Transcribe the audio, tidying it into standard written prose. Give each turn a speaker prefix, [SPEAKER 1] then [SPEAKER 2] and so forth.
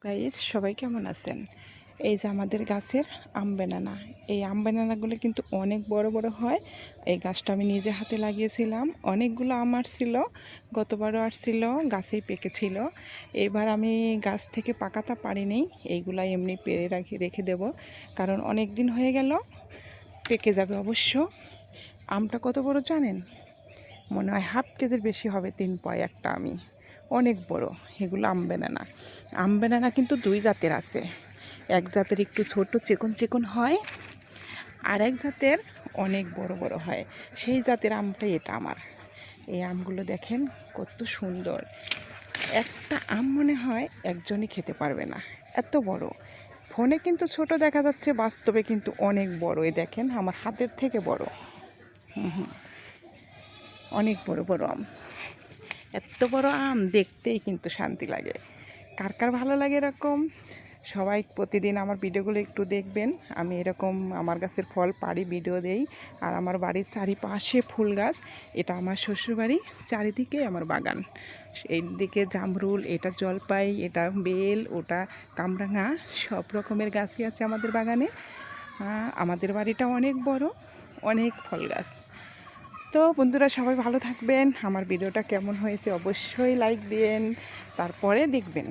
[SPEAKER 1] Guys, সবাই কেমন আছেন? এই যে আমাদের গাছের আম বেনানা, এই আম বেনানাগুলো কিন্তু অনেক বড় বড় হয়। এই গাছটা আমি নিজে হাতে লাগিয়েছিলাম। অনেকগুলো আম আসছিল, গতবারও আসছিল, গাছেই পেকেছিল। এবার আমি গাছ থেকে পাকাতা পারিনি, এইগুলা এমনি পেরে রেখে দেব, কারণ অনেক দিন হয়ে গেল, পেকে যাবে অবশ্য। আমটা কত বড় জানেন? মনে হয় হাফ কেজির বেশি হবে, 3 পয় একটা আমি, অনেক বড়। এগুলো আম বেনানা। আম বেনানা কিন্তু 2 জাতের আছে। এক জাতের একটু ছোট চিকন চিকন হয়, আর এক জাতের অনেক বড় বড় হয়। সেই জাতের আমটাই এটা আমার। এই আমগুলো দেখেন কত সুন্দর। একটা আম মনে হয় একজনই খেতে পারবে না, এত বড়। ফোনে কিন্তু ছোট দেখা যাচ্ছে, বাস্তবে কিন্তু অনেক বড়। এই দেখেন আমার হাতের থেকে বড়। অনেক বড় বড় আম। এত বড় আম দেখতেই কিন্তু শান্তি লাগে। কার কার ভালো লাগে এরকম? সবাই প্রতিদিন আমার ভিডিওগুলো একটু দেখবেন। আমি এরকম আমার গাছের ফল পাড়ি ভিডিও দেই। আর আমার বাড়ির চারিপাশে ফুল গাছ। এটা আমার শ্বশুরবাড়ি, চারিদিকে আমার বাগান। এইদিকে জামরুল, এটা জলপাই, এটা বেল, ওটা কামরাঙা, সব রকমের গাছই আছে আমাদের বাগানে। আমাদের বাড়িটা অনেক বড়, অনেক ফল গাছ। তো বন্ধুরা, সবাই ভালো থাকবেন। আমার ভিডিওটা কেমন হয়েছে অবশ্যই লাইক দিন, তারপরে দেখবেন।